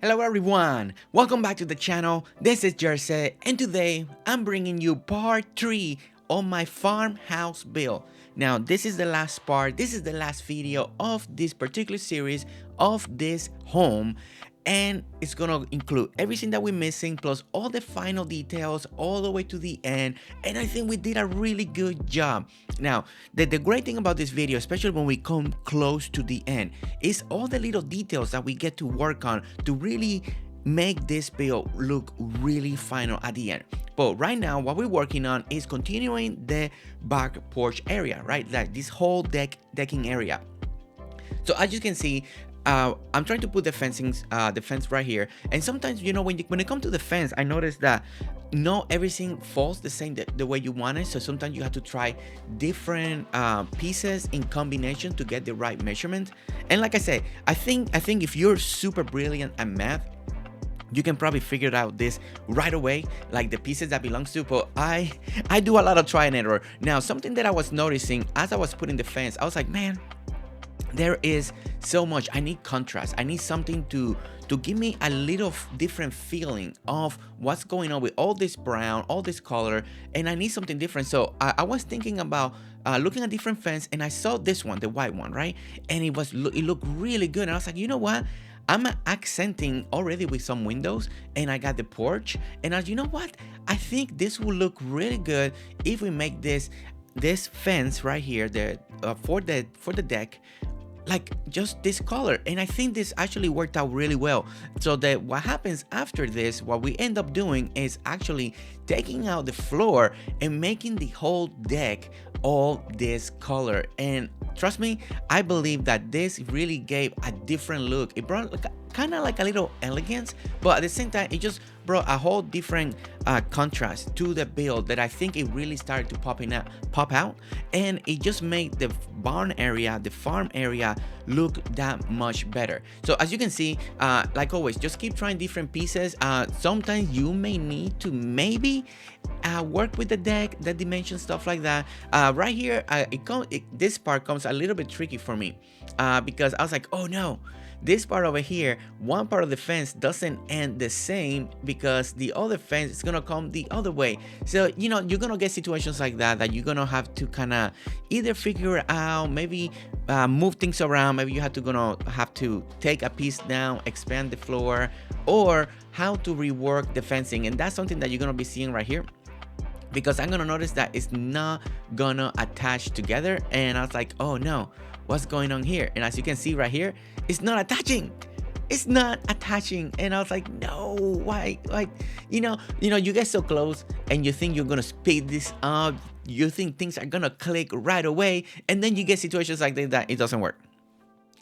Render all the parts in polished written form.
Hello everyone, welcome back to the channel. This is Jersey and today I'm bringing you part 3 of my farmhouse build. Now this is the last part, this is the last video of this particular series of this home, and it's gonna include everything that we're missing plus all the final details all the way to the end, and I think we did a really good job. Now the great thing about this video, especially when we come close to the end, is all the little details that we get to work on to really make this build look really final at the end. But right now what we're working on is continuing the back porch area, right? Like this whole decking area. So as you can see, I'm trying to put the fence right here, and sometimes, you know, when it comes to the fence, I noticed that not everything falls the same the way you want it. So sometimes you have to try different pieces in combination to get the right measurement. And like I said, I think if you're super brilliant at math, you can probably figure out this right away, like the pieces that belongs to. But I do a lot of try and error. Now something that I was noticing as I was putting the fence, I was like, man, there is so much. I need contrast. I need something to give me a little different feeling of what's going on with all this brown, all this color, and I need something different. So I was thinking about looking at different fence, and I saw this one, the white one, right? And it looked really good. And I was like, you know what? I'm accenting already with some windows, and I got the porch. And you know what? I think this will look really good if we make this fence right here, for the deck, like just this color. And I think this actually worked out really well. So that what happens after this, what we end up doing is actually taking out the floor and making the whole deck all this color. And trust me, I believe that this really gave a different look. It brought like kind of like a little elegance, but at the same time it just brought a whole different contrast to the build that I think it really started to pop out, and it just made the barn area, the farm area, look that much better. So as you can see, like always, just keep trying different pieces. Sometimes you may need to maybe work with the deck, the dimension, stuff like that. Right here, this part comes a little bit tricky for me because I was like, oh no, this part over here, one part of the fence doesn't end the same because the other fence is gonna come the other way. So, you know, you're gonna get situations like that you're gonna have to kind of either figure it out, maybe move things around. Maybe gonna have to take a piece down, expand the floor, or how to rework the fencing. And that's something that you're gonna be seeing right here, because I'm gonna notice that it's not gonna attach together. And I was like, oh no, what's going on here? And as you can see right here, it's not attaching. It's not attaching. And I was like, no, why? Like, you know, you get so close and you think you're gonna speed this up, you think things are gonna click right away, and then you get situations like this that it doesn't work.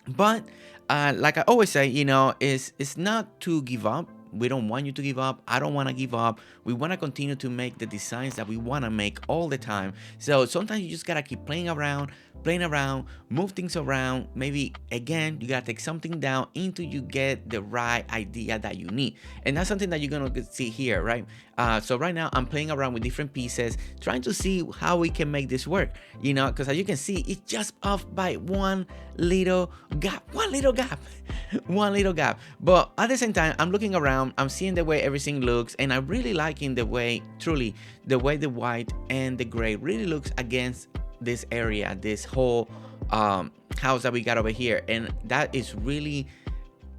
But like I always say, you know, it's not to give up. We don't want you to give up. I don't want to give up. We want to continue to make the designs that we want to make all the time. So sometimes you just gotta keep playing around, move things around. Maybe again, you gotta take something down until you get the right idea that you need. And that's something that you're gonna see here, right? So right now I'm playing around with different pieces, trying to see how we can make this work, you know, because as you can see, it's just off by one little gap. But at the same time, I'm looking around, I'm seeing the way everything looks, and I'm really liking the way, truly, the way the white and the gray really looks against this area, this whole house that we got over here. And that is really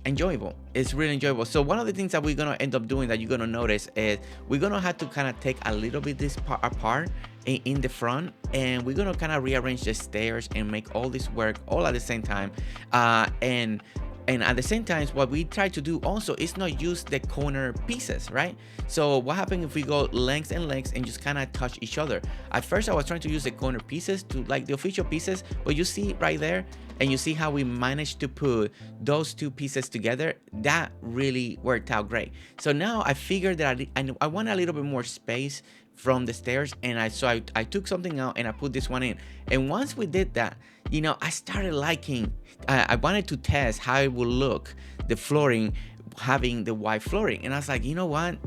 enjoyable. It's really enjoyable. So one of the things that we're gonna end up doing that you're gonna notice is we're gonna have to kind of take a little bit this part apart in the front, and we're gonna kind of rearrange the stairs and make all this work all at the same time. And at the same time, what we try to do also is not use the corner pieces, right? So what happens if we go lengths and lengths and just kind of touch each other? At first I was trying to use the corner pieces to like the official pieces, but you see right there, and you see how we managed to put those two pieces together. That really worked out great. So now I figured that I want a little bit more space from the stairs, and I took something out and I put this one in. And once we did that, you know, I started liking, I wanted to test how it would look, the flooring, having the white flooring. And I was like, you know what,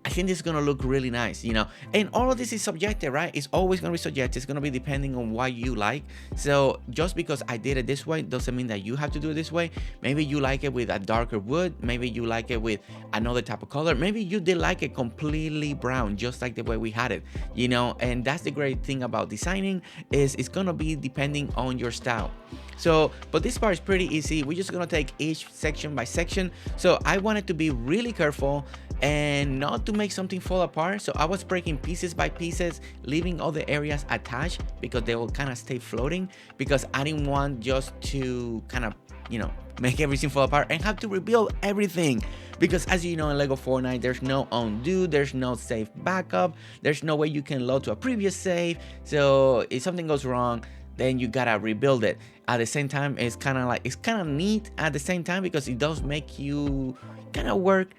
I think this is gonna look really nice, you know. And all of this is subjective, right? It's always gonna be subjective. It's gonna be depending on what you like. So just because I did it this way doesn't mean that you have to do it this way. Maybe you like it with a darker wood. Maybe you like it with another type of color. Maybe you did like it completely brown, just like the way we had it, you know. And that's the great thing about designing, is it's gonna be depending on your style. So, but this part is pretty easy. We're just gonna take each section by section. So I wanted to be really careful and not to make something fall apart. So I was breaking pieces by pieces, leaving all the areas attached because they will kind of stay floating, because I didn't want just to kind of, you know, make everything fall apart and have to rebuild everything. Because as you know, in Lego Fortnite, there's no undo, there's no save backup, there's no way you can load to a previous save. So if something goes wrong, then you gotta rebuild it. At the same time, it's kind of neat at the same time, because it does make you kind of work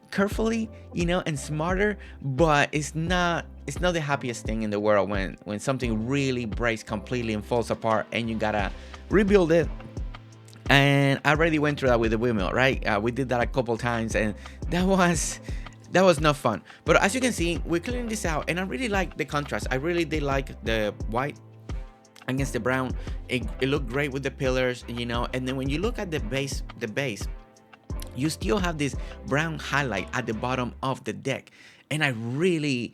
carefully, you know, and smarter. But it's not the happiest thing in the world when something really breaks completely and falls apart and you gotta rebuild it. And I already went through that with the windmill, right? We did that a couple times, and that was not fun. But as you can see, we're clearing this out, and I really like the contrast. I really did like the white against the brown. It looked great with the pillars, you know. And then when you look at the base, you still have this brown highlight at the bottom of the deck, and I really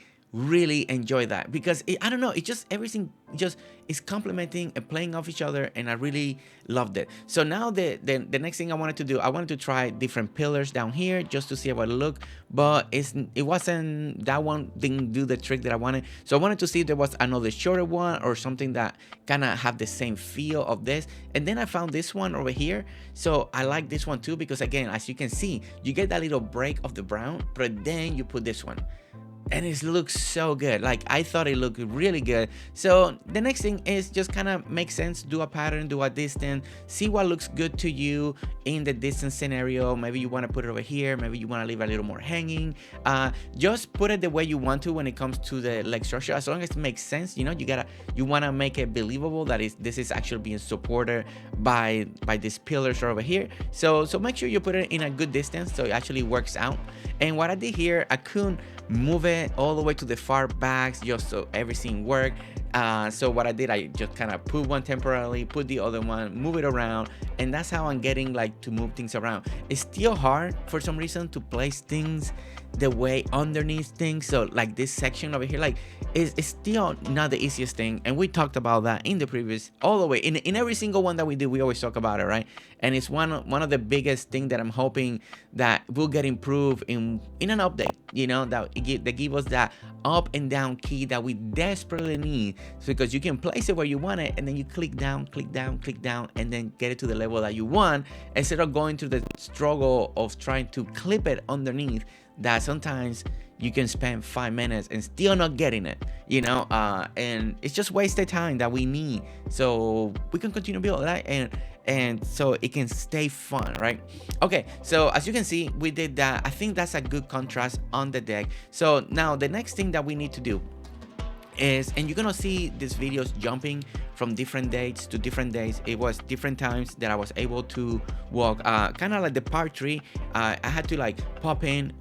enjoy that, because I don't know, it just, everything just is complementing and playing off each other, and I really loved it. So now the next thing I wanted to do, I wanted to try different pillars down here just to see how it look, but it wasn't, that one didn't do the trick that I wanted. So I wanted to see if there was another shorter one or something that kind of have the same feel of this. And then I found this one over here. So I like this one too, because again, as you can see, you get that little break of the brown, but then you put this one, and it looks so good. Like, I thought it looked really good. So the next thing is just kind of make sense, do a pattern, do a distance, see what looks good to you in the distance scenario. Maybe you want to put it over here, maybe you want to leave a little more hanging. Just put it the way you want to when it comes to the leg structure, as long as it makes sense. You know, you want to make it believable that this is actually being supported by these pillars over here. So make sure you put it in a good distance so it actually works out. And what I did here, I couldn't move it all the way to the far backs just so everything worked. So what I did, I just kind of put one temporarily, put the other one, move it around, and that's how I'm getting like to move things around. It's still hard for some reason to place things the way underneath things. So like this section over here, like it's still not the easiest thing, and we talked about that in the previous, all the way in every single one that we do, we always talk about it, right? And it's one of the biggest thing that I'm hoping that will get improved in an update, you know, that give us that up and down key that we desperately need. So because you can place it where you want it, and then you click down, and then get it to the level that you want, instead of going through the struggle of trying to clip it underneath, that sometimes you can spend 5 minutes and still not getting it, you know. And it's just wasted time that we need, so we can continue to build, right? And so it can stay fun, right? Okay, so as you can see, we did that. I think that's a good contrast on the deck. So now the next thing that we need to do is, and you're gonna see these videos jumping from different dates to different days. It was different times that I was able to walk, kind of like the part 3. I had to like pop in,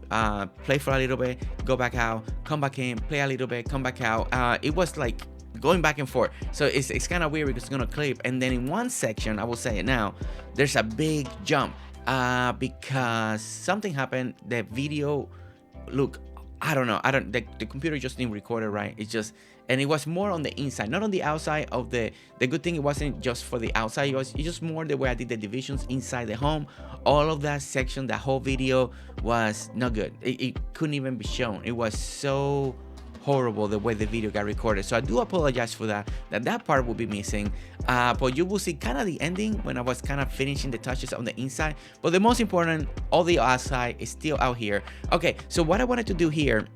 play for a little bit, go back out, come back in, play a little bit, come back out. It was like going back and forth, so it's kind of weird because it's gonna clip. And then in one section, I will say it now, there's a big jump because something happened. The video, look, I don't know, the computer just didn't record it right. It's just, and it was more on the inside, not on the outside of the good thing, it wasn't just for the outside, it's just more the way I did the divisions inside the home. All of that section, that whole video was not good. It couldn't even be shown. It was so horrible the way the video got recorded. So I do apologize for that part will be missing, but you will see kind of the ending when I was kind of finishing the touches on the inside. But the most important, all the outside is still out here. Okay, so what I wanted to do here,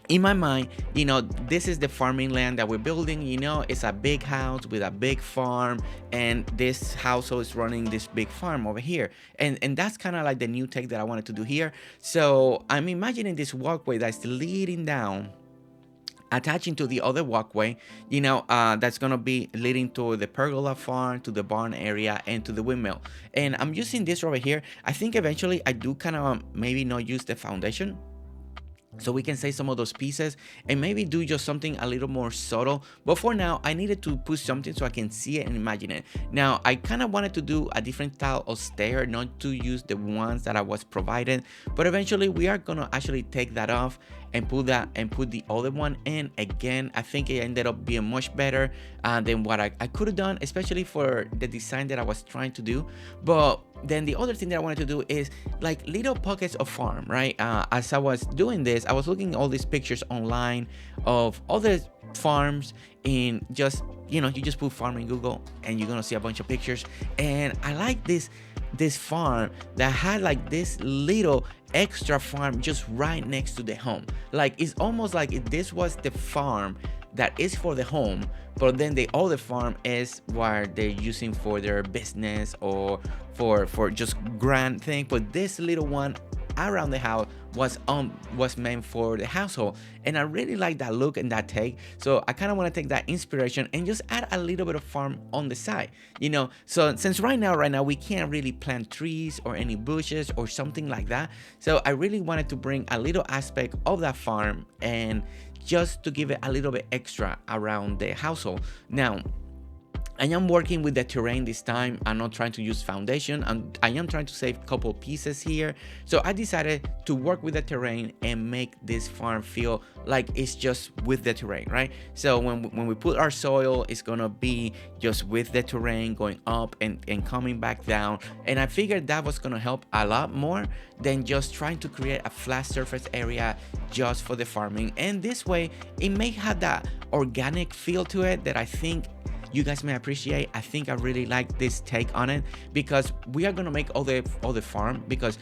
in my mind, you know, this is the farming land that we're building. You know, it's a big house with a big farm, and this household is running this big farm over here, and that's kind of like the new take that I wanted to do here. So I'm imagining this walkway that's leading down, attaching to the other walkway, you know, that's gonna be leading to the pergola farm, to the barn area, and to the windmill. And I'm using this over here. I think eventually I do kind of maybe not use the foundation. so we can save some of those pieces and maybe do just something a little more subtle. But for now, I needed to put something so I can see it and imagine it. Now, I kind of wanted to do a different style of stair, not to use the ones that I was provided, but eventually we are gonna actually take that off and put the other one in. Again, I think it ended up being much better than what I could have done, especially for the design that I was trying to do. But then the other thing that I wanted to do is like little pockets of farm, right? As I was doing this, I was looking at all these pictures online of other farms, in just, you just put farm in Google and you're gonna see a bunch of pictures. And I like this farm that had like this little extra farm just right next to the home. Like, it's almost like if this was the farm that is for the home, but then the other farm is what they're using for their business or for just grand thing. But this little one around the house was meant for the household, and I really like that look and that take. So I kind of want to take that inspiration and just add a little bit of farm on the side, so since right now we can't really plant trees or any bushes or something like that, so I really wanted to bring a little aspect of that farm and just to give it a little bit extra around the household. Now, I am working with the terrain this time. I'm not trying to use foundation, and I am trying to save a couple pieces here. So I decided to work with the terrain and make this farm feel like it's just with the terrain, right? So when we put our soil, it's gonna be just with the terrain going up and coming back down. And I figured that was gonna help a lot more than just trying to create a flat surface area just for the farming. And this way, it may have that organic feel to it that I think you guys may appreciate. I think I really like this take on it, because we are gonna make all the farm, because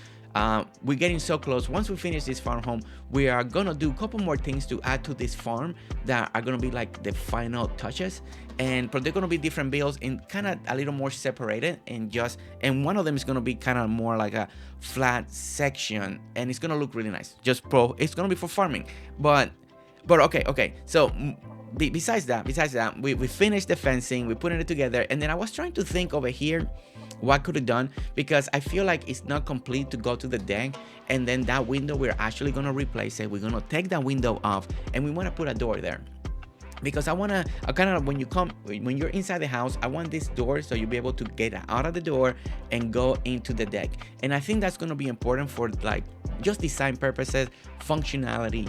we're getting so close. Once we finish this farm home, we are gonna do a couple more things to add to this farm that are gonna be like the final touches. But they're gonna be different builds and kind of a little more separated, and one of them is gonna be kind of more like a flat section, and it's gonna look really nice. It's gonna be for farming, but okay. So besides that, we finished the fencing, we put it together, and then I was trying to think over here what could have done, because I feel like it's not complete to go to the deck, and then that window, we're actually gonna replace it. We're gonna take that window off, and we want to put a door there, because I want to kind of, when you're inside the house, I want this door so you'll be able to get out of the door and go into the deck. And I think that's going to be important for like just design purposes, functionality,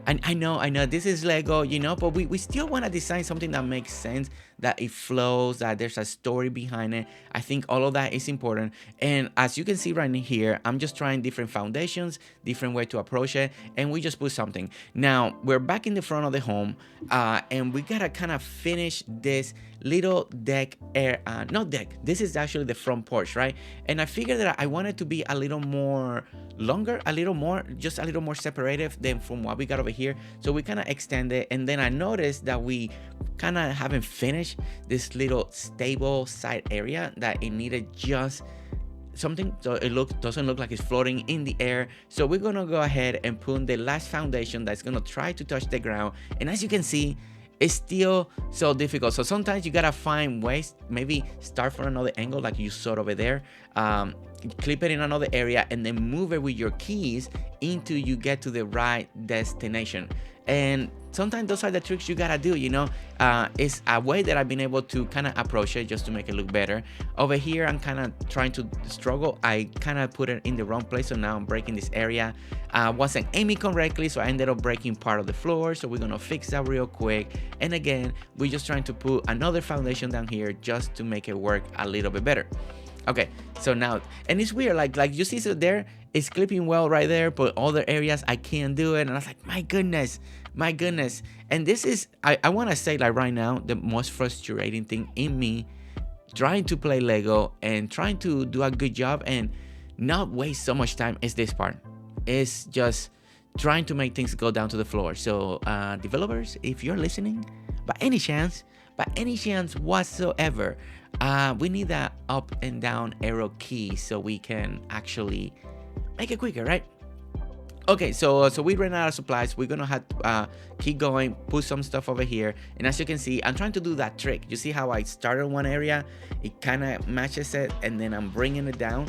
and I know this is Lego, but we still want to design something that makes sense, that it flows, that there's a story behind it. I think all of that is important. And as you can see right here, I'm just trying different foundations, different way to approach it, and we just put something. Now we're back in the front of the home, and we gotta kind of finish this little deck not deck, this is actually the front porch, right? And I figured that I wanted to be a little more longer, a little more separated than from what we got over here. So we kind of extended, and then I noticed that we kind of haven't finished this little stable side area, that it needed just something so it doesn't look like it's floating in the air. So we're gonna go ahead and put the last foundation that's gonna try to touch the ground. And as you can see, it's still so difficult. So sometimes you gotta find ways, maybe start from another angle like you saw over there, clip it in another area, and then move it with your keys until you get to the right destination. And sometimes those are the tricks you gotta do, it's a way that I've been able to kind of approach it just to make it look better. Over here, I'm kind of trying to struggle. I kind of put it in the wrong place, so now I'm breaking this area. Wasn't aiming correctly, so I ended up breaking part of the floor. So we're gonna fix that real quick. And again, we're just trying to put another foundation down here just to make it work a little bit better. Okay, so now, and it's weird, like you see, so there it's clipping well right there, but other areas I can't do it. And I was like, my goodness. And this is, I want to say, like right now, the most frustrating thing in me trying to play Lego and trying to do a good job and not waste so much time is this part. It's just trying to make things go down to the floor. So developers, if you're listening, by any chance whatsoever, we need that up and down arrow key so we can actually make it quicker, right? Okay, so we ran out of supplies. We're gonna have to keep going, put some stuff over here. And as you can see, I'm trying to do that trick. You see how I started one area, it kind of matches it, and then I'm bringing it down.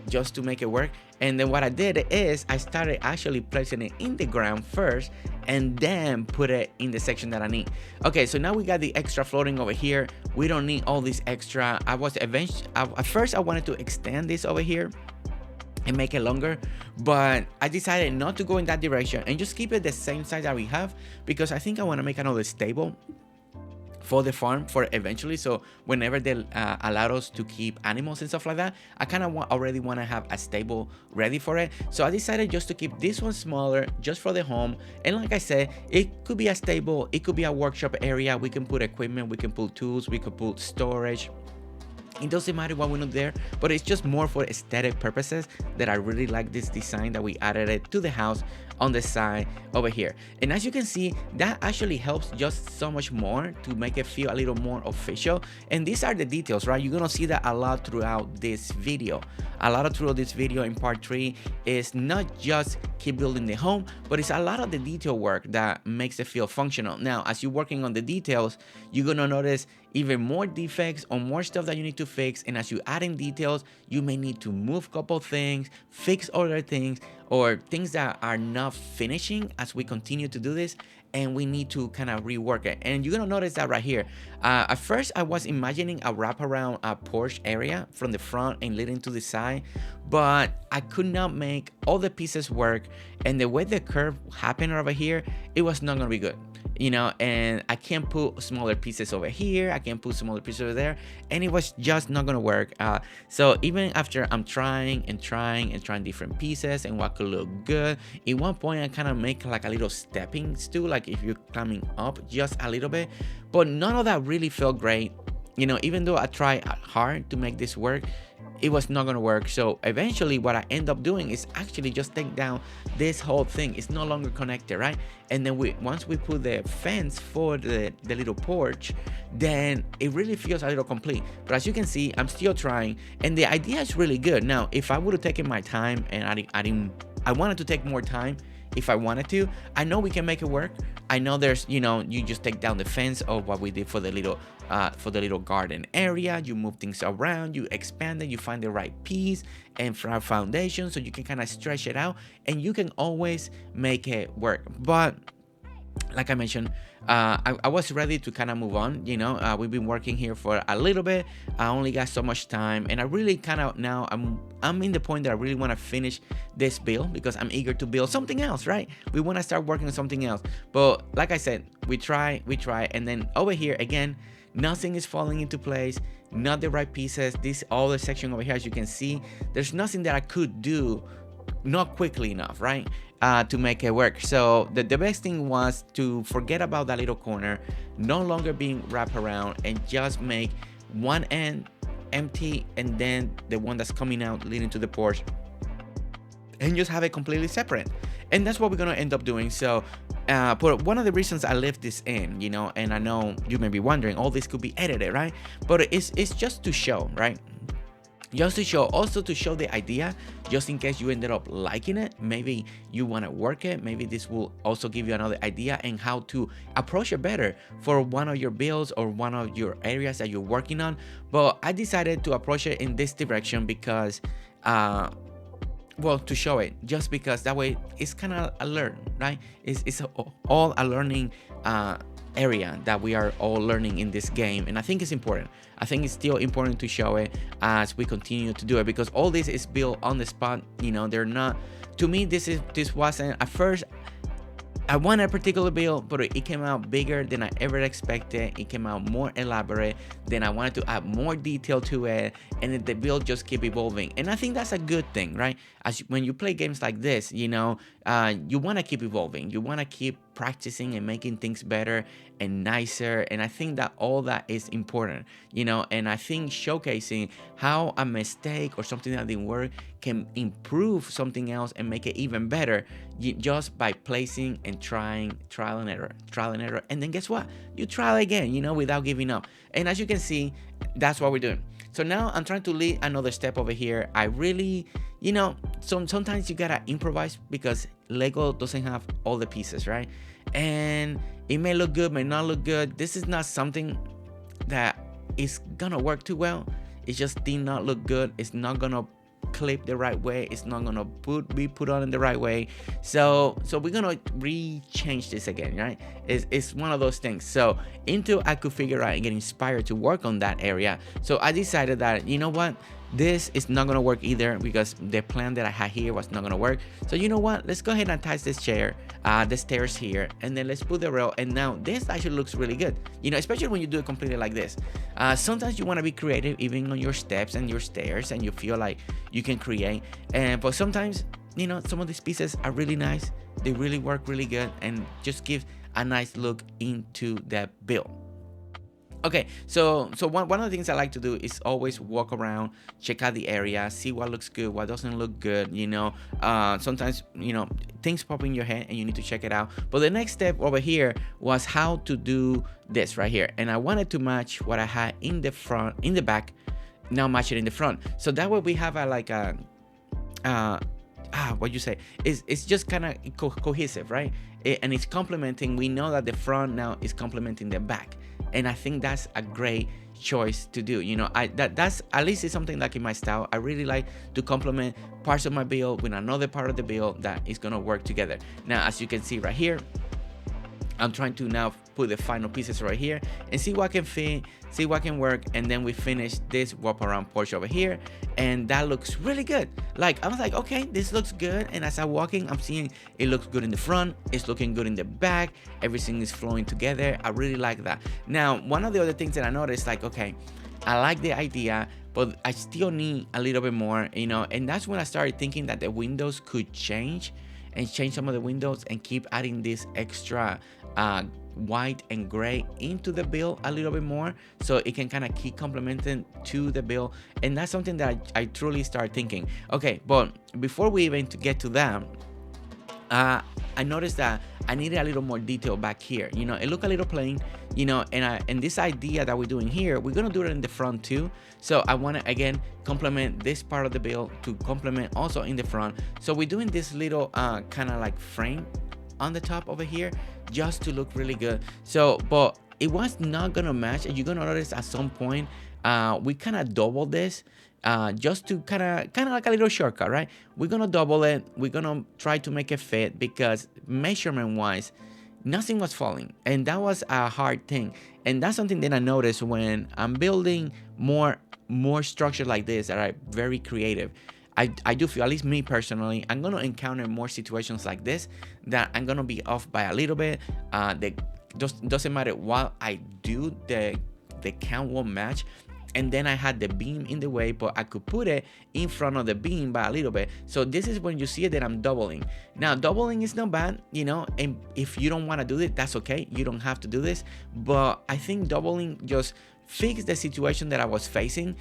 just to make it work. And then what I did is I started actually placing it in the ground first and then put it in the section that I need. Okay, so now we got the extra floating over here. We don't need all this extra. At first I wanted to extend this over here and make it longer, but I decided not to go in that direction and just keep it the same size that we have, because I think I want to make another stable for the farm for eventually. So whenever they allow us to keep animals and stuff like that, I kind of already want to have a stable ready for it. So I decided just to keep this one smaller just for the home. And like I said, it could be a stable, it could be a workshop area. We can put equipment, we can put tools, we could put storage. It doesn't matter what we do there, but it's just more for aesthetic purposes that I really like this design that we added it to the house on the side over here. And as you can see, that actually helps just so much more to make it feel a little more official. And these are the details, right? You're gonna see that a lot throughout this video. A lot of throughout this video in part 3 is not just keep building the home, but it's a lot of the detail work that makes it feel functional. Now, as you're working on the details, you're gonna notice even more defects or more stuff that you need to fix. And as you add in details, you may need to move a couple things, fix other things, or things that are not finishing as we continue to do this, and we need to kind of rework it. And you're gonna notice that right here. At first I was imagining a wraparound porch area from the front and leading to the side, but I could not make all the pieces work, and the way the curve happened over here, it was not gonna be good, you know. And I can't put smaller pieces over here, I can't put smaller pieces over there, and it was just not gonna work. So even after I'm trying different pieces and what could look good, at one point I kind of make like a little stepping stool, like if you're climbing up just a little bit, but none of that really felt great, you know. Even though I tried hard to make this work, it was not gonna work. So eventually what I end up doing is actually just take down this whole thing. It's no longer connected, right? And then once we put the fence for the little porch, then it really feels a little complete. But as you can see, I'm still trying, and the idea is really good. Now, if I would have taken my time, and I wanted to take more time if I wanted to, I know we can make it work. I know there's, you know, you just take down the fence of what we did for the little garden area. You move things around, you expand it, you find the right piece and for our foundation, so you can kind of stretch it out, and you can always make it work. But like I mentioned, I was ready to kind of move on, you know. We've been working here for a little bit. I only got so much time, and I really kind of now I'm in the point that I really want to finish this build, because I'm eager to build something else, right? We want to start working on something else. But like I said, we try, and then over here again, nothing is falling into place, not the right pieces. This other section over here, as you can see, there's nothing that I could do not quickly enough, right, to make it work. So the best thing was to forget about that little corner, no longer being wrapped around, and just make one end empty and then the one that's coming out leading to the porch, and just have it completely separate. And that's what we're gonna end up doing. So but one of the reasons I left this in, you know, and I know you may be wondering, all this could be edited, right? But it's just to show, right? Just to show, also to show the idea, just in case you ended up liking it. Maybe you want to work it. Maybe this will also give you another idea and how to approach it better for one of your builds or one of your areas that you're working on. But I decided to approach it in this direction because well, to show it, just because that way it's kind of a learn, right? It's all a learning area that we are all learning in this game, and I think it's important. I think it's still important to show it as we continue to do it, because all this is built on the spot, you know. They're not, to me, this wasn't at first. I wanted a particular build, but it came out bigger than I ever expected. It came out more elaborate than I wanted to add more detail to it, and the build just keep evolving. And I think that's a good thing, right? When you play games like this, you know, you want to keep evolving. You want to keep practicing and making things better and nicer. And I think that all that is important, you know. And I think showcasing how a mistake or something that didn't work can improve something else and make it even better, just by placing and trying, trial and error, and then guess what, you try again, you know, without giving up. And as you can see, that's what we're doing. So now I'm trying to lead another step over here. I really, you know, sometimes you gotta improvise, because Lego doesn't have all the pieces, right? And it may look good, may not look good. This is not something that is gonna work too well. It just did not look good. It's not gonna clip the right way. It's not gonna be put on in the right way. So we're gonna re-change this again, right? It's one of those things. So until I could figure out and get inspired to work on that area, so I decided that, you know what, this is not gonna work either, because the plan that I had here was not gonna work. So you know what, let's go ahead and attach this chair, the stairs here, and then let's put the rail. And now this actually looks really good, you know, especially when you do it completely like this. Sometimes you want to be creative even on your steps and your stairs, and you feel like you can create, but sometimes, you know, some of these pieces are really nice, they really work really good, and just give a nice look into that build. Okay, so one of the things I like to do is always walk around, check out the area, see what looks good, what doesn't look good, you know. Sometimes, you know, things pop in your head and you need to check it out. But the next step over here was how to do this right here. And I wanted to match what I had in the front, in the back, now match it in the front. So that way we have a like a, what you say, it's just kind of cohesive, right? And it's complementing. We know that the front now is complementing the back. And I think that's a great choice to do. You know, that's at least it's something like in my style. I really like to complement parts of my build with another part of the build that is gonna work together. Now, as you can see right here, I'm trying to now put the final pieces right here and see what can fit, see what can work, and then we finish this wrap around porch over here, and that looks really good. Like, I was like, okay, this looks good. And as I'm walking, I'm seeing it looks good in the front, it's looking good in the back, everything is flowing together. I really like that. Now, one of the other things that I noticed, like, okay, I like the idea, but I still need a little bit more, you know. And that's when I started thinking that the windows could change some of the windows and keep adding this extra white and gray into the build a little bit more, so it can kind of keep complementing to the build. And that's something that I truly start thinking, okay, but before we even get to that, I noticed that I needed a little more detail back here. You know, it looked a little plain, you know, and this idea that we're doing here, we're gonna do it in the front too. So I want to again complement this part of the build to complement also in the front. So we're doing this little kind of like frame on the top over here just to look really good. So, but it was not gonna match, and you're gonna notice at some point we kind of double this just to kind of like a little shortcut, right? We're gonna double it, we're gonna try to make it fit, because measurement wise nothing was falling, and that was a hard thing. And that's something that I noticed when I'm building more structure like this that are very creative. I do feel, at least me personally, I'm gonna encounter more situations like this that I'm gonna be off by a little bit. Doesn't matter what I do, the count won't match. And then I had the beam in the way, but I could put it in front of the beam by a little bit. So this is when you see it that I'm doubling. Now, doubling is not bad, you know, and if you don't want to do it, that's okay. You don't have to do this. But I think doubling just fixed the situation that I was facing.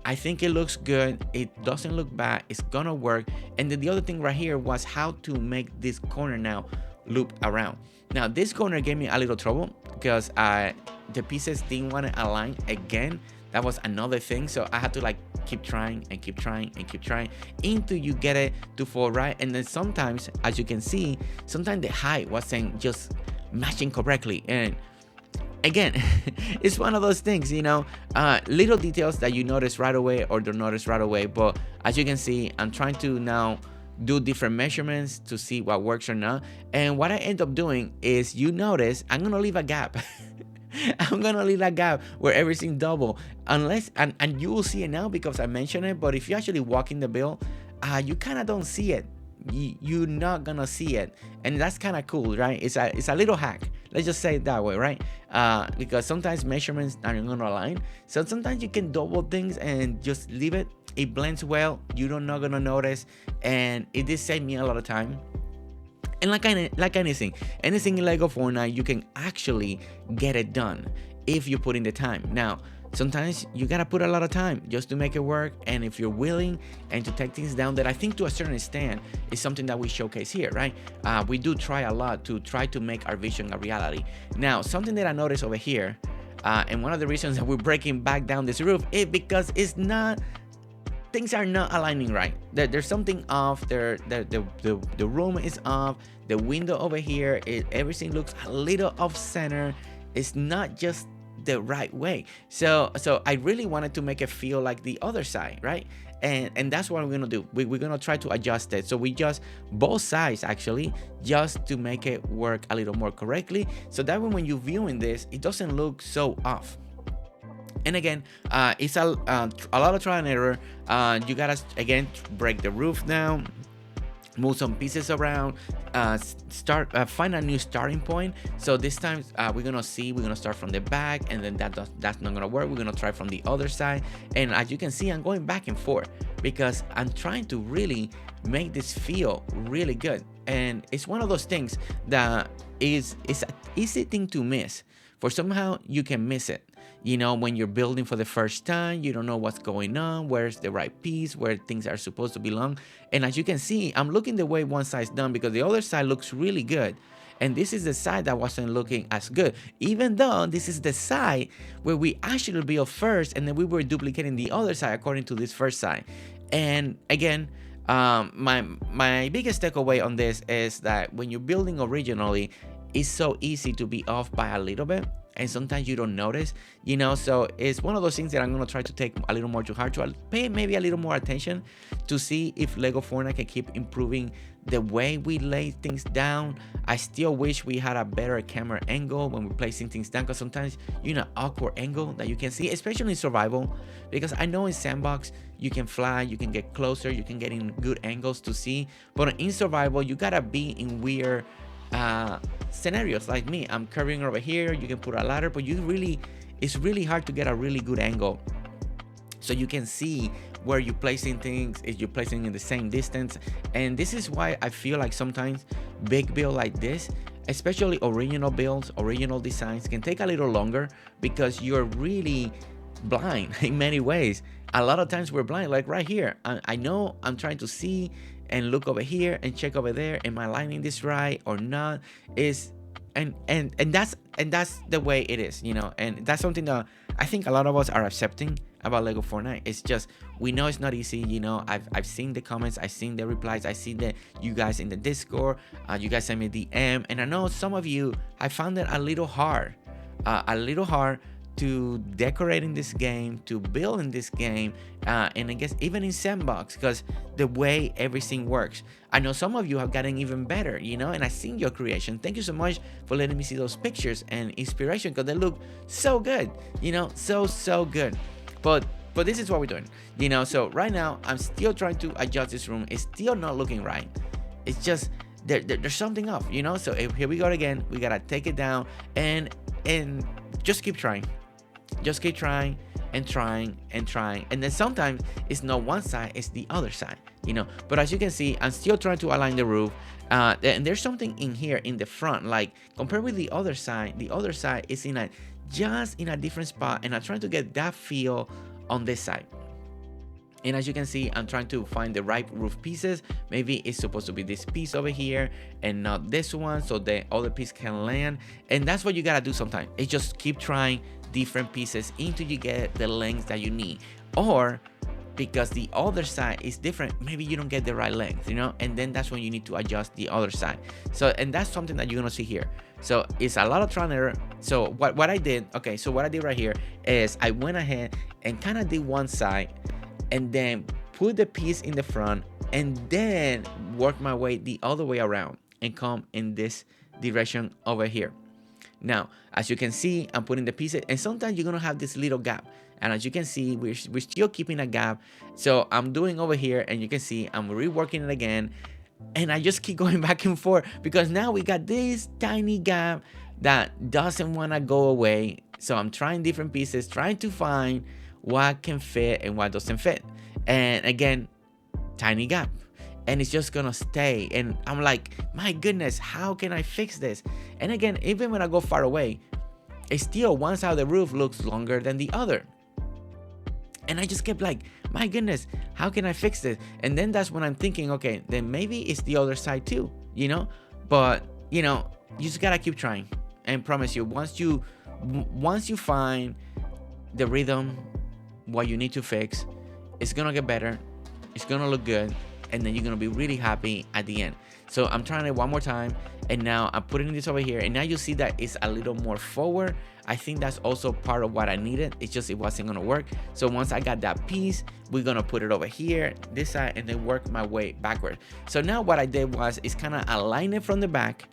I think it looks good. It doesn't look bad. It's gonna work. And then the other thing right here was how to make this corner now loop around. Now, this corner gave me a little trouble because the pieces didn't want to align again. That was another thing, so I had to like keep trying and keep trying and keep trying until you get it to fall right. And then sometimes, as you can see, sometimes the height wasn't just matching correctly. And again, it's one of those things, you know, little details that you notice right away or don't notice right away. But as you can see, I'm trying to now do different measurements to see what works or not. And what I end up doing is, you notice, I'm gonna leave a gap. I'm gonna leave a gap where everything double, unless and you will see it now because I mentioned it. But if you actually walk in the build, you kind of don't see it. You're not gonna see it, and that's kind of cool, right? It's a little hack, let's just say it that way, right? Because sometimes measurements aren't gonna align, so sometimes you can double things and just leave it. It blends well, you're not gonna notice, and it did save me a lot of time. And like anything in Lego Fortnite, you can actually get it done if you put in the time. Now, sometimes you gotta put a lot of time just to make it work, and if you're willing and to take things down, that I think to a certain extent is something that we showcase here, right? We do try a lot to try to make our vision a reality. Now, something that I noticed over here, and one of the reasons that we're breaking back down this roof is because things are not aligning right. There's something off there. The room is off. The window over here, everything looks a little off center. It's not just the right way. So I really wanted to make it feel like the other side, right? And that's what we're gonna do. We're gonna try to adjust it. So we just both sides actually, just to make it work a little more correctly, so that when you're viewing this, it doesn't look so off. And again, it's a lot of trial and error. You gotta again break the roof down, move some pieces around, find a new starting point. So this time we're gonna start from the back, and then that's not gonna work. We're gonna try from the other side. And as you can see, I'm going back and forth because I'm trying to really make this feel really good. And it's one of those things that is an easy thing to miss. For somehow you can miss it. When you're building for the first time, you don't know what's going on, where's the right piece, where things are supposed to belong. And as you can see, I'm looking the way one side's done because the other side looks really good. And this is the side that wasn't looking as good, even though this is the side where we actually built first, and then we were duplicating the other side according to this first side. And again, my biggest takeaway on this is that when you're building originally, it's so easy to be off by a little bit, and sometimes you don't notice, so it's one of those things that I'm going to try to take a little more to heart, to pay maybe a little more attention to see if Lego Fortnite can keep improving the way we lay things down. I still wish we had a better camera angle when we're placing things down, because sometimes awkward angle that you can see, especially in survival, because I know in sandbox you can fly, you can get closer, you can get in good angles to see, but in survival you gotta be in weird scenarios. Like me, I'm curving over here, you can put a ladder, but it's really hard to get a really good angle so you can see where you're placing things, if you're placing in the same distance. And this is why I feel like sometimes big build like this, especially original builds, original designs, can take a little longer because you're really blind in many ways. A lot of times we're blind, like right here. I know I'm trying to see and look over here and check over there, am I lining this right or not? And that's the way it is, and that's something that I think a lot of us are accepting about Lego Fortnite. It's just, we know it's not easy. I've seen the comments, I've seen the replies, I see that you guys in the Discord, you guys send me DM, and I know some of you, I found it a little hard to decorate in this game, to build in this game, and I guess even in sandbox, because the way everything works. I know some of you have gotten even better, and I've seen your creation. Thank you so much for letting me see those pictures and inspiration, because they look so good, so good. But this is what we're doing, so right now I'm still trying to adjust this room. It's still not looking right. It's just there's something off, so here we go again. We gotta take it down and just keep trying. Just keep trying and trying and trying, and then sometimes it's not one side, it's the other side, but as you can see, I'm still trying to align the roof, and there's something in here in the front, like compared with the other side is just in a different spot, and I'm trying to get that feel on this side. And as you can see, I'm trying to find the right roof pieces. Maybe it's supposed to be this piece over here and not this one, so the other piece can land. And that's what you gotta do sometimes. It's just keep trying different pieces until you get the length that you need. Or because the other side is different, maybe you don't get the right length, and then that's when you need to adjust the other side. So, and that's something that you're gonna see here. So it's a lot of trial and error. So what I did right here is I went ahead and kind of did one side, and then put the piece in the front, and then work my way the other way around and come in this direction over here. Now, as you can see, I'm putting the pieces, and sometimes you're gonna have this little gap, and as you can see, we're still keeping a gap. So I'm doing over here, and you can see I'm reworking it again, and I just keep going back and forth because now we got this tiny gap that doesn't want to go away. So I'm trying different pieces, trying to find what can fit and what doesn't fit. And again, tiny gap, and it's just gonna stay. And I'm like, my goodness, how can I fix this? And again, even when I go far away, it's still one side of the roof looks longer than the other. And I just kept like, my goodness, how can I fix this? And then that's when I'm thinking, okay, then maybe it's the other side too, but you just gotta keep trying. And promise you, once you find the rhythm, what you need to fix, it's gonna get better, it's gonna look good, and then you're gonna be really happy at the end. So I'm trying it one more time, and now I'm putting this over here, and now you see that it's a little more forward, I think that's also part of what I needed. It's just it wasn't gonna work. So once I got that piece, we're gonna put it over here, this side, and then work my way backward. So now what I did was is kind of align it from the back.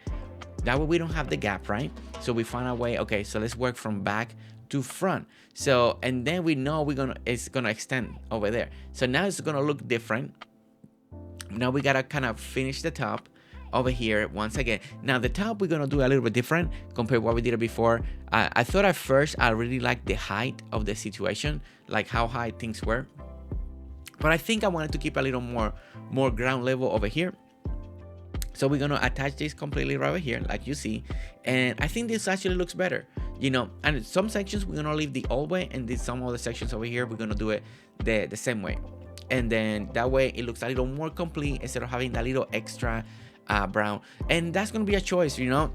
That way we don't have the gap, right? So we found a way, okay, so let's work from back to front. So, and then we know it's gonna extend over there. So now it's gonna look different. Now we gotta kind of finish the top over here once again. Now the top we're gonna do a little bit different compared to what we did before. I thought at first I really liked the height of the situation, like how high things were. But I think I wanted to keep a little more ground level over here. So we're gonna attach this completely right over here, like you see, and I think this actually looks better, you know. And some sections we're gonna leave the old way, and then some other sections over here we're gonna do it the same way, and then that way it looks a little more complete instead of having that little extra brown. And that's gonna be a choice, you know.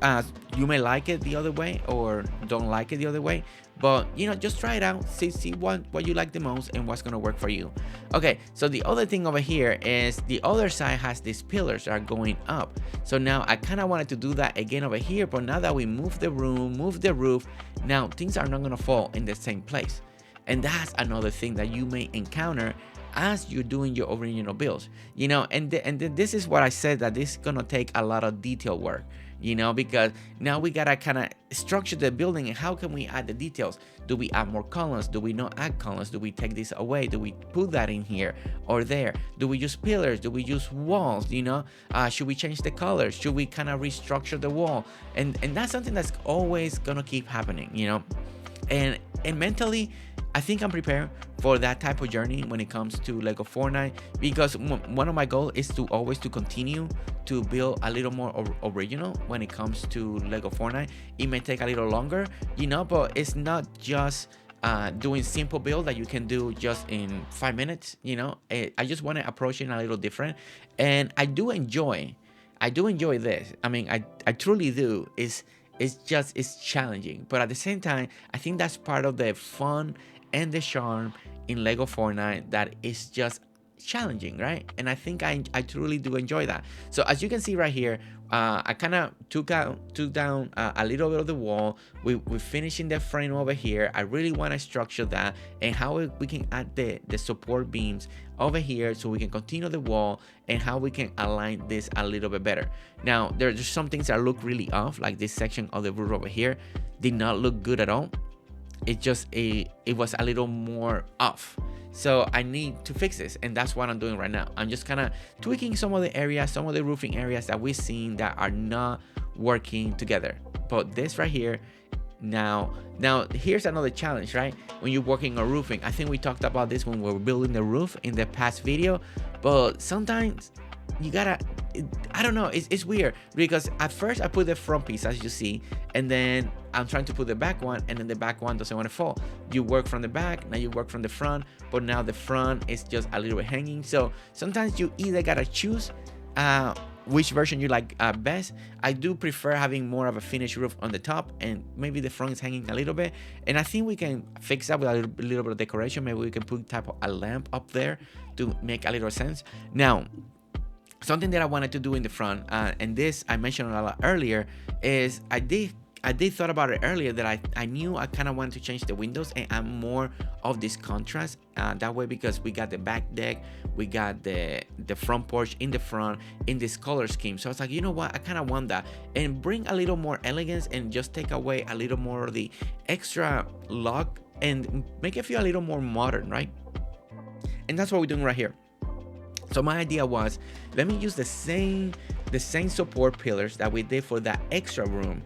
You may like it the other way or don't like it the other way, but you know, just try it out, see what you like the most and what's gonna work for you. Okay, so the other thing over here is the other side has these pillars that are going up. So now I kind of wanted to do that again over here, but now that we move the room, move the roof, now things are not gonna fall in the same place. And that's another thing that you may encounter as you're doing your original builds, you know. And this is what I said, that this is gonna take a lot of detail work, you know, because now we gotta kind of structure the building. And how can we add the details? Do we add more columns? Do we not add columns? Do we take this away? Do we put that in here or there? Do we use pillars? Do we use walls? You know, should we change the colors? Should we kind of restructure the wall? And that's something that's always gonna keep happening, you know. And mentally, I think I'm prepared for that type of journey when it comes to Lego Fortnite, because one of my goals is to always to continue to build a little more original when it comes to Lego Fortnite. It may take a little longer, you know, but it's not just doing simple build that you can do just in 5 minutes, you know. I just want to approach it a little different, and I do enjoy this. I mean, I truly do. It's challenging, but at the same time, I think that's part of the fun and the charm in Lego Fortnite, that is just challenging, right? And I think I truly do enjoy that. So as you can see right here, I kind of took down a little bit of the wall. We're finishing the frame over here. I really want to structure that and how we can add the support beams over here so we can continue the wall, and how we can align this a little bit better. Now there's some things that look really off, like this section of the roof over here did not look good at all. It was a little more off. So I need to fix this, and that's what I'm doing right now. I'm just kind of tweaking some of the areas, some of the roofing areas that we've seen that are not working together. But this right here, now here's another challenge, right? When you're working on roofing, I think we talked about this when we were building the roof in the past video, but sometimes you gotta, I don't know, it's weird, because at first I put the front piece, as you see, and then I'm trying to put the back one, and then the back one doesn't want to fall. You work from the back, now you work from the front, but now the front is just a little bit hanging. So sometimes you either gotta choose which version you like best. I do prefer having more of a finished roof on the top, and maybe the front is hanging a little bit, and I think we can fix that with a little bit of decoration. Maybe we can put type of a lamp up there to make a little sense. Now, something that I wanted to do in the front, and this I mentioned a lot earlier, is I did thought about it earlier, that I knew I kind of wanted to change the windows and add more of this contrast that way, because we got the back deck, we got the front porch in the front in this color scheme. So I was like, you know what, I kind of want that, and bring a little more elegance and just take away a little more of the extra look and make it feel a little more modern, right? And that's what we're doing right here. So my idea was, let me use the same support pillars that we did for that extra room,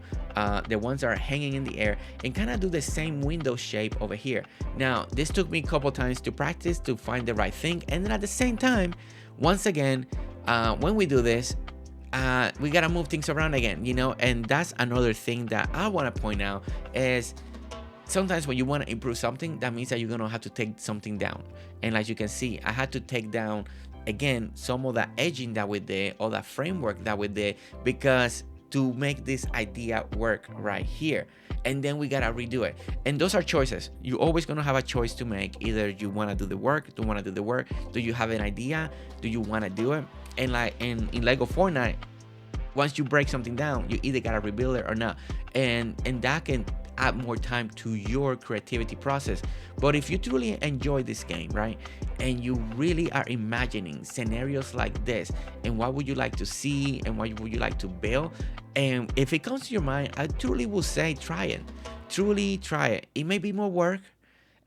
the ones that are hanging in the air, and kind of do the same window shape over here. Now, this took me a couple times to practice to find the right thing, and then at the same time, once again, when we do this, we gotta move things around again, you know. And that's another thing that I want to point out is, sometimes when you want to improve something, that means that you're gonna have to take something down. And as you can see, I had to take down again some of that edging that we did, or that framework that we did, because to make this idea work right here. And then we gotta redo it. And those are choices. You're always gonna have a choice to make. Either you want to do the work, don't want to do the work. Do you have an idea? Do you want to do it? And like in Lego Fortnite, once you break something down, you either gotta rebuild it or not. And that can add more time to your creativity process. But if you truly enjoy this game, right, and you really are imagining scenarios like this, and what would you like to see and what would you like to build, and if it comes to your mind, I truly will say try it. Truly try it. It may be more work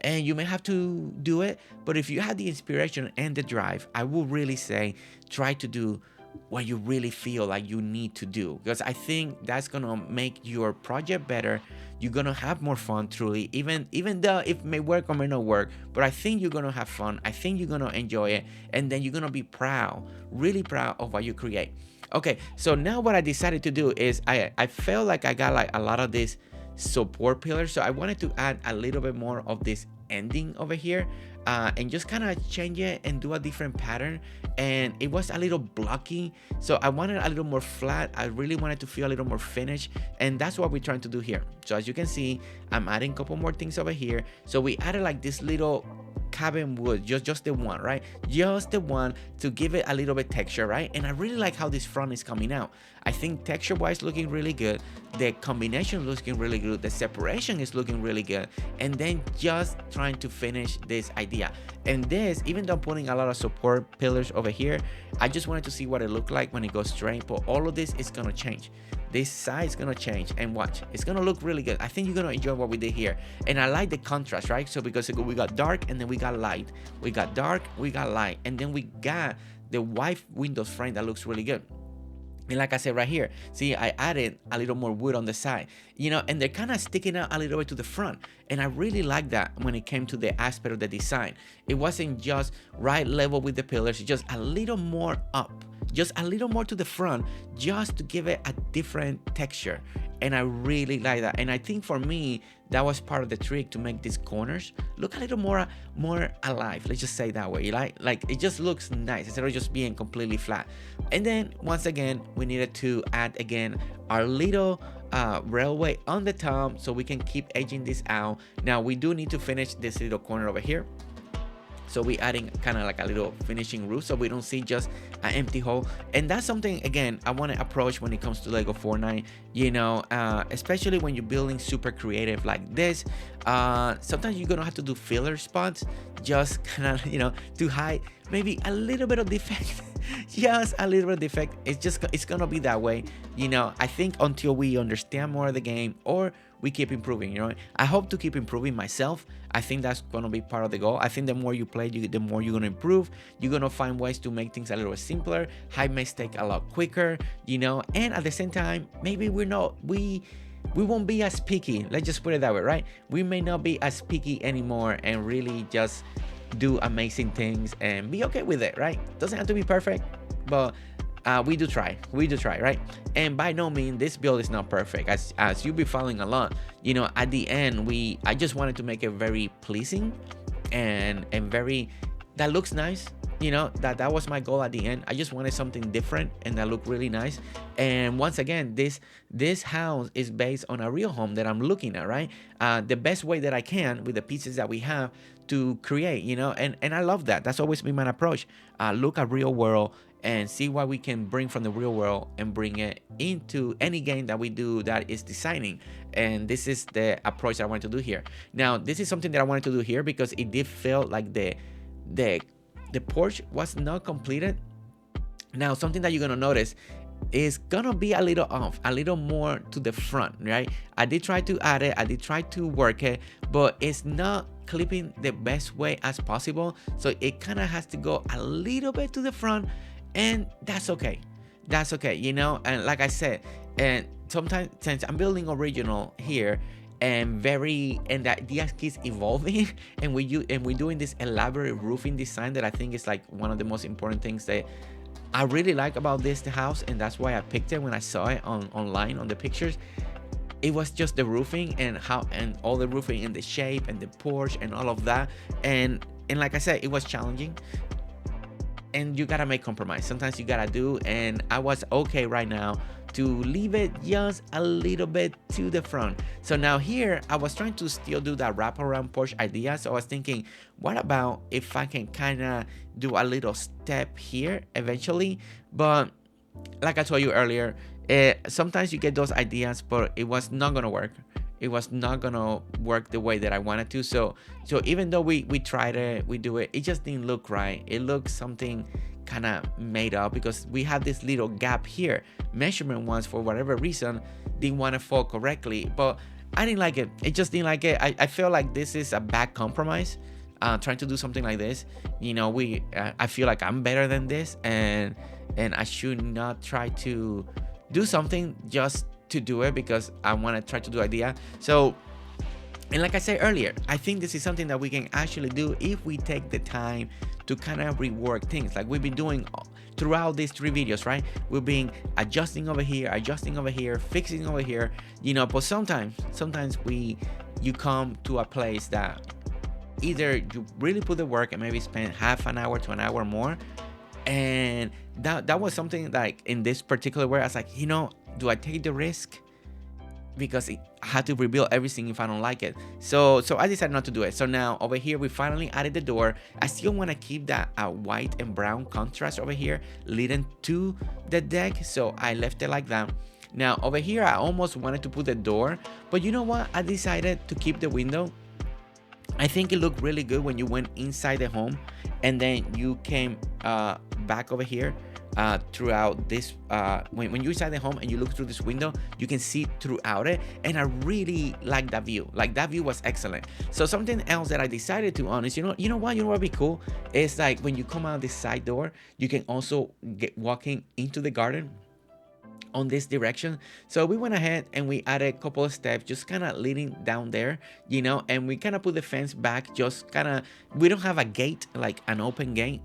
and you may have to do it, but if you have the inspiration and the drive, I will really say try to do what you really feel like you need to do, because I think that's gonna make your project better. You're gonna have more fun, truly, even though it may work or may not work, but I think you're gonna have fun. I think you're gonna enjoy it, and then you're gonna be proud, really proud of what you create. Okay, so now what I decided to do is I felt like I got like a lot of this support pillars, so I wanted to add a little bit more of this ending over here, and just kind of change it and do a different pattern. And it was a little blocky, so I wanted a little more flat. I really wanted to feel a little more finished, and that's what we're trying to do here. So as you can see, I'm adding a couple more things over here. So we added like this little cabin wood, just the one, right? Just the one to give it a little bit texture, right? And I really like how this front is coming out. I think texture wise looking really good, the combination looking really good, the separation is looking really good, and then just trying to finish this idea. And this, even though I'm putting a lot of support pillars over here, I just wanted to see what it looked like when it goes straight. But all of this is gonna change. This side is gonna change, and watch, it's gonna look really good. I think you're gonna enjoy what we did here. And I like the contrast, right? So because we got dark and then we got light, we got dark, we got light, and then we got the white windows frame that looks really good. And like I said right here, see, I added a little more wood on the side, you know, and they're kind of sticking out a little bit to the front. And I really like that when it came to the aspect of the design. It wasn't just right level with the pillars, just a little more up, just a little more to the front, just to give it a different texture. And I really like that. And I think for me, that was part of the trick to make these corners look a little more alive. Let's just say that way. Like it just looks nice instead of just being completely flat. And then once again, we needed to add again our little railway on the top so we can keep edging this out. Now we do need to finish this little corner over here. So we adding kind of like a little finishing roof so we don't see just an empty hole. And that's something, again, I want to approach when it comes to Lego Fortnite, you know, especially when you're building super creative like this. Sometimes you're gonna have to do filler spots just kind of, you know, to hide maybe a little bit of defect. Just a little bit of defect. It's gonna be that way, you know. I think until we understand more of the game or we keep improving, you know. I hope to keep improving myself. I think that's gonna be part of the goal. I think the more you play, the more you're gonna improve. You're gonna find ways to make things a little simpler, hide mistake a lot quicker, you know. And at the same time, maybe we won't be as picky. Let's just put it that way, right? We may not be as picky anymore and really just do amazing things and be okay with it, right? Doesn't have to be perfect, but we do try, right? And by no means this build is not perfect, as you'll be following along. You know, at the end, I just wanted to make it very pleasing and very, that looks nice. You know, that was my goal at the end. I just wanted something different and that looked really nice. And once again, this house is based on a real home that I'm looking at, right? The best way that I can with the pieces that we have to create, you know, and I love that. That's always been my approach. Look at real world and see what we can bring from the real world and bring it into any game that we do that is designing. And this is the approach that I want to do here. Now, this is something that I wanted to do here because it did feel like the porch was not completed. Now, something that you're gonna notice is gonna be a little off, a little more to the front, right? I did try to add it, I did try to work it, but it's not clipping the best way as possible. So it kind of has to go a little bit to the front, and that's okay. That's okay, you know. And like I said, and sometimes since I'm building original here, and the idea keeps evolving, and we're doing this elaborate roofing design that I think is like one of the most important things that I really like about this house, and that's why I picked it when I saw it online on the pictures. It was just the roofing and all the roofing and the shape and the porch and all of that, and like I said, it was challenging. And you gotta make compromise. Sometimes you gotta do, and I was okay right now to leave it just a little bit to the front. So now here, I was trying to still do that wraparound porch idea. So I was thinking, what about if I can kind of do a little step here eventually? But like I told you earlier, sometimes you get those ideas, but it was not gonna work. it was not gonna work the way that I wanted to. So even though we tried it, we do it, it just didn't look right. It looked something kind of made up because we had this little gap here. Measurement ones, for whatever reason, didn't want to fall correctly, but I didn't like it. It just didn't like it. I feel like this is a bad compromise. Trying to do something like this, I feel like I'm better than this, and I should not try to do something just to do it because I want to try to do idea. So, and like I said earlier, I think this is something that we can actually do if we take the time to kind of rework things like we've been doing throughout these 3 videos, right? We've been adjusting over here, fixing over here, but sometimes you come to a place that either you really put the work and maybe spend half an hour to an hour more. And that was something like in this particular way, I was like, do I take the risk? Because I had to rebuild everything if I don't like it. So I decided not to do it. So now over here, we finally added the door. I still want to keep that white and brown contrast over here leading to the deck. So I left it like that. Now over here, I almost wanted to put the door, but you know what? I decided to keep the window. I think it looked really good when you went inside the home and then you came back over here throughout this. When you're inside the home and you look through this window, you can see throughout it. And I really like that view. Like that view was excellent. So something else that I decided to on is, you know what would be cool? It's like when you come out this side door, you can also get walking into the garden on this direction. So we went ahead and we added a couple of steps just kind of leading down there, and we kind of put the fence back, just kind of, we don't have a gate, like an open gate,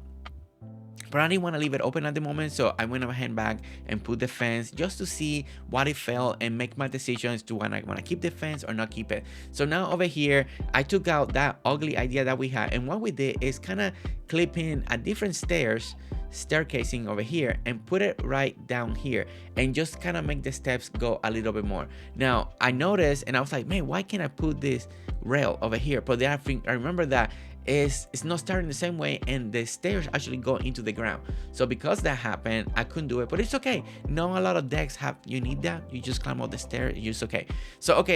but I didn't want to leave it open at the moment. So I went ahead back and put the fence just to see what it felt and make my decisions to when I want to keep the fence or not keep it. So now over here, I took out that ugly idea that we had, and what we did is kind of clip in a different staircasing over here and put it right down here and just kind of make the steps go a little bit more. Now I noticed and I was like, man, why can't I put this rail over here? But then I remember that it's not starting the same way and the stairs actually go into the ground. So because that happened, I couldn't do it, but it's okay. Not a lot of decks you need that. You just climb up the stairs, it's okay.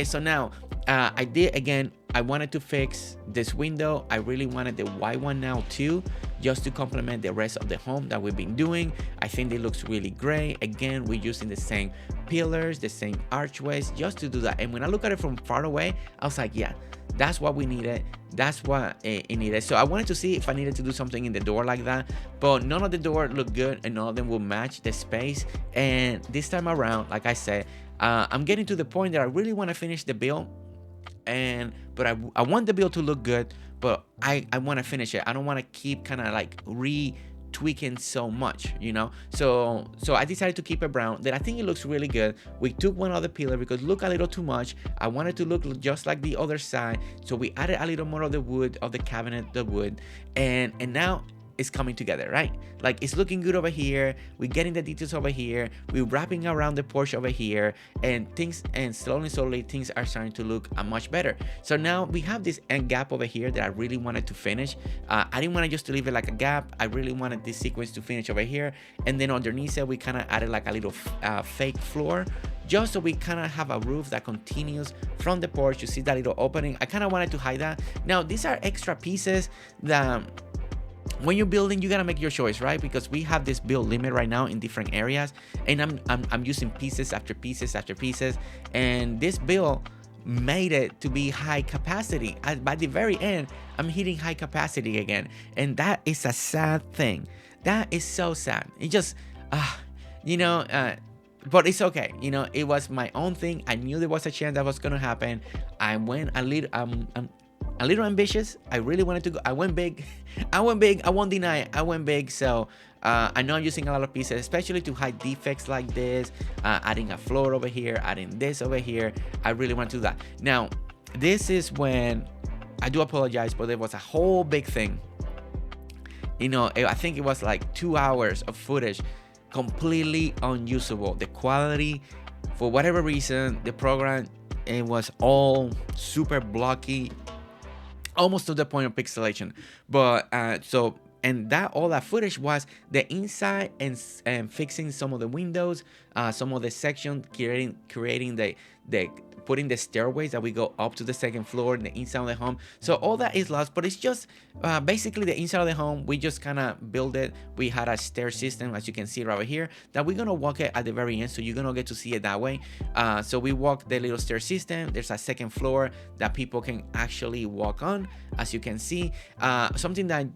So now I did again. I wanted to fix this window. I really wanted the white one now too, just to complement the rest of the home that we've been doing. I think it looks really great. Again, we're using the same pillars, the same archways, just to do that. And when I look at it from far away, I was like, yeah, that's what we needed. That's what it needed. So I wanted to see if I needed to do something in the door like that, but none of the door looked good and none of them will match the space. And this time around, like I said, I'm getting to the point that I really want to finish the build. But I want the build to look good, but I want to finish it. I don't want to keep kind of like tweaking so much, so I decided to keep it brown. Then I think it looks really good. We took one other pillar because it looked a little too much. I wanted to look just like the other side, so we added a little more of the wood of the cabinet, the wood, and now it's coming together, right? Like it's looking good over here. We're getting the details over here. We're wrapping around the porch over here, and slowly things are starting to look much better. So now we have this end gap over here that I really wanted to finish. I didn't want to just to leave it like a gap. I really wanted this sequence to finish over here, and then underneath it we kind of added like a little fake floor, just so we kind of have a roof that continues from the porch. You see that little opening? I kind of wanted to hide that. Now these are extra pieces that when you're building, you gotta make your choice, right? Because we have this build limit right now in different areas, and I'm using pieces after pieces after pieces, and this build made it to be high capacity. By the very end, I'm hitting high capacity again, and that is a sad thing. That is so sad. It just, but it's okay. It was my own thing. I knew there was a chance that was gonna happen. I went a little ambitious. I really wanted to go. I went big. I won't deny it. I went big. So I know I'm using a lot of pieces, especially to hide defects like this, adding a floor over here, adding this over here. I really want to do that. Now, this is when I do apologize, but there was a whole big thing. I think it was like 2 hours of footage, completely unusable. The quality, for whatever reason, the program, it was all super blocky, almost to the point of pixelation. But and all that footage was the inside and fixing some of the windows, some of the section, creating the putting the stairways that we go up to the second floor, the inside of the home. So all that is lost, but it's just basically the inside of the home. We just kind of build it. We had a stair system, as you can see right here, that we're gonna walk it at the very end, so you're gonna get to see it that way. So we walk the little stair system. There's a second floor that people can actually walk on, as you can see. Something that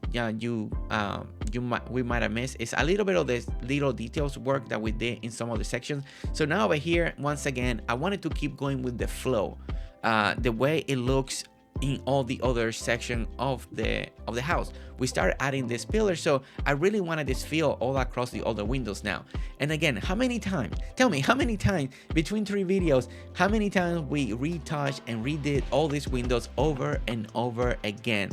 we might have missed is a little bit of this little details work that we did in some of the sections. So now over here, once again, I wanted to keep going with the flow, the way it looks in all the other section of the house. We started adding this pillar, so I really wanted this feel all across the other windows now. And again, how many times, tell me how many times between 3 videos, how many times we retouched and redid all these windows over and over again.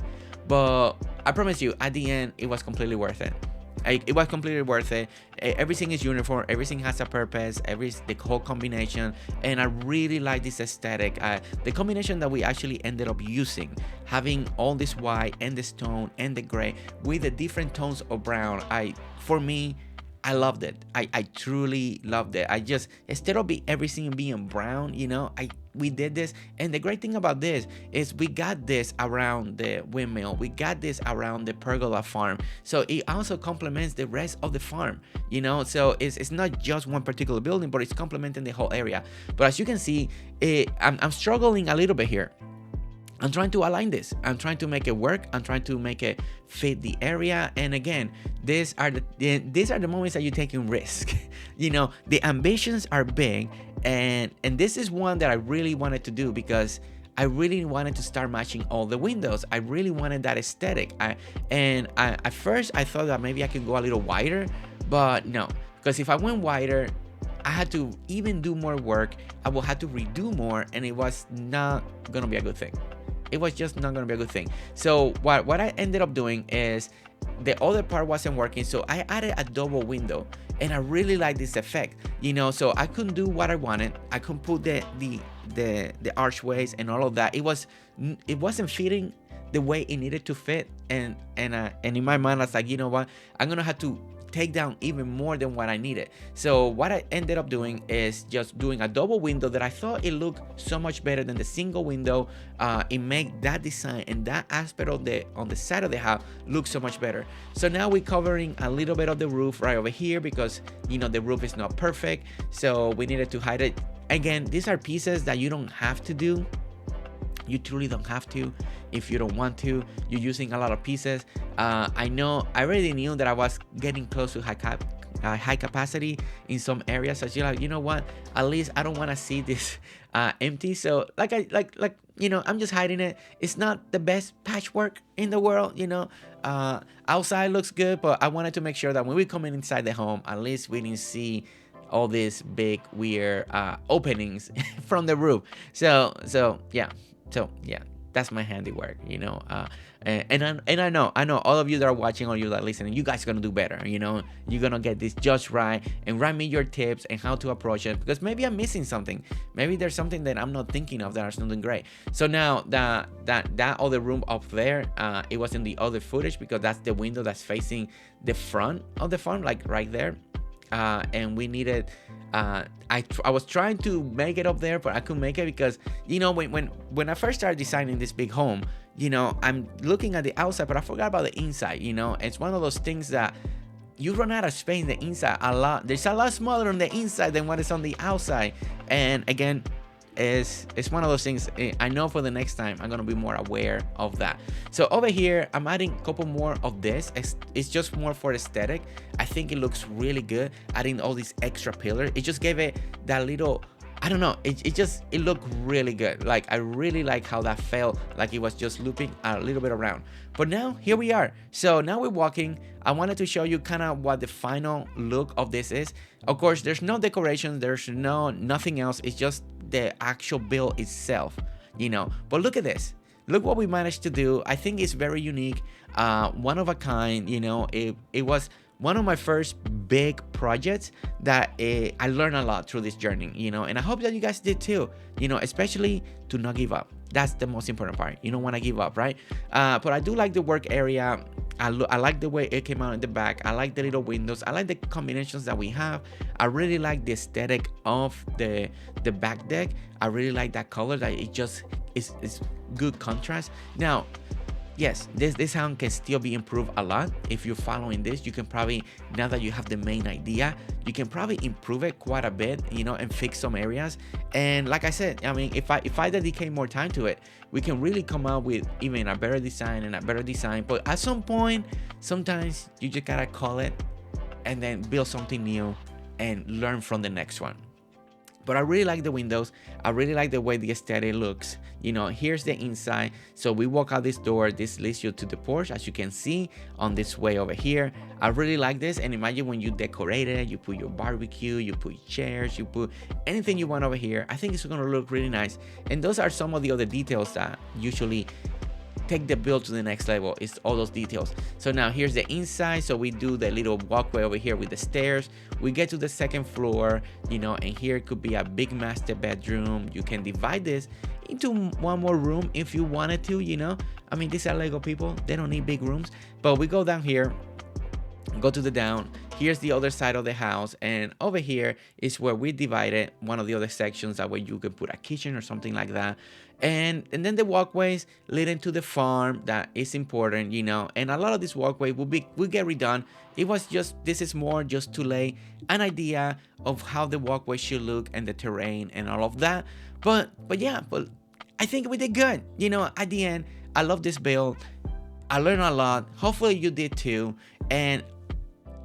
But I promise you, at the end, it was completely worth it. It was completely worth it. Everything is uniform. Everything has a purpose. The whole combination, and I really like this aesthetic. The combination that we actually ended up using, having all this white and the stone and the gray with the different tones of brown. For me, I loved it. I truly loved it. I just, instead of everything being brown, you know, we did this. And the great thing about this is we got this around the windmill. We got this around the pergola farm. So it also complements the rest of the farm, you know. So it's not just one particular building, but it's complementing the whole area. But as you can see, I'm struggling a little bit here. I'm trying to align this. I'm trying to make it work. I'm trying to make it fit the area. And again, these are the moments that you're taking risk. You know, the ambitions are big, and this is one that I really wanted to do because I really wanted to start matching all the windows. I really wanted that aesthetic. At first I thought that maybe I could go a little wider, but no, because if I went wider, I had to even do more work. I will have to redo more, and it was not gonna be a good thing. It was just not gonna be a good thing. So what I ended up doing is the other part wasn't working, so I added a double window, and I really like this effect, you know. So I couldn't do what I wanted. I couldn't put the archways and all of that. It wasn't fitting the way it needed to fit, and in my mind I was like, you know what, I'm gonna have to take down even more than what I needed. So what I ended up doing is just doing a double window that I thought it looked so much better than the single window. It made that design and that aspect of on the side of the house look so much better. So now we're covering a little bit of the roof right over here because, you know, the roof is not perfect, so we needed to hide it. Again, these are pieces that you don't have to do. You truly don't have to if you don't want to. You're using a lot of pieces. I already knew that I was getting close to high capacity in some areas. So you're like, you know what? At least I don't want to see this empty. So like you know, I'm just hiding it. It's not the best patchwork in the world, you know. Outside looks good, but I wanted to make sure that when we come in inside the home, at least we didn't see all these big weird openings from the roof. So yeah. So yeah, that's my handiwork, you know. And I know all of you that are watching, all you that are listening, you guys are gonna do better, you know. You're gonna get this just right, and write me your tips and how to approach it, because maybe I'm missing something. Maybe there's something that I'm not thinking of that is not doing great. So now that other room up there, it was in the other footage because that's the window that's facing the front of the farm, like right there. And we needed I was trying to make it up there, but I couldn't make it because, you know, when I first started designing this big home, you know, I'm looking at the outside, but I forgot about the inside. You know, it's one of those things that you run out of space in the inside a lot. There's a lot smaller on the inside than what is on the outside. And again, it's one of those things. I know for the next time I'm gonna be more aware of that. So over here I'm adding a couple more of this. It's just more for aesthetic. I think it looks really good, adding all these extra pillars. It just gave it that little, I don't know, it looked really good. Like, I really like how that felt, like it was just looping a little bit around. But now here we are. So now we're walking. I wanted to show you kind of what the final look of this is. Of course, there's no decorations, there's nothing else. It's just the actual build itself, you know. But look at this. Look what we managed to do. I think it's very unique, one of a kind, you know. It was one of my first big projects that I learned a lot through this journey, you know, and I hope that you guys did too, you know, especially to not give up. That's the most important part. You don't want to give up, right? But I do like the work area. I like the way it came out in the back. I like the little windows. I like the combinations that we have. I really like the aesthetic of the back deck. I really like that color, that it just is good contrast. Now, yes, this sound can still be improved a lot. If you're following this, you can probably, now that you have the main idea, you can probably improve it quite a bit, you know, and fix some areas. And like I said, I mean, if I dedicate more time to it, we can really come out with even a better design and a better design. But at some point, sometimes you just gotta call it and then build something new and learn from the next one. But I really like the windows. I really like the way the aesthetic looks. You know, here's the inside. So we walk out this door. This leads you to the porch, as you can see on this way over here. I really like this. And imagine when you decorate it, you put your barbecue, you put chairs, you put anything you want over here. I think it's gonna look really nice. And those are some of the other details that usually take the build to the next level. It's all those details. So now here's the inside. So we do the little walkway over here with the stairs. We get to the second floor, you know, and here could be a big master bedroom. You can divide this into one more room if you wanted to, you know. I mean, these are Lego people, they don't need big rooms. But we go down here, go to the down. Here's the other side of the house, and over here is where we divided one of the other sections. That way you can put a kitchen or something like that. And then the walkways leading to the farm, that is important, you know. And a lot of this walkway will get redone. It was just, this is more just to lay an idea of how the walkway should look and the terrain and all of that. But yeah, but I think we did good. You know, at the end, I love this build. I learned a lot. Hopefully you did too. And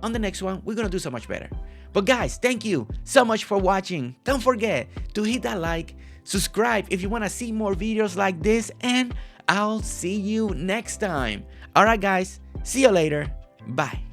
on the next one, we're gonna do so much better. But guys, thank you so much for watching. Don't forget to hit that like, subscribe if you want to see more videos like this, and I'll see you next time. All right, guys, see you later. Bye.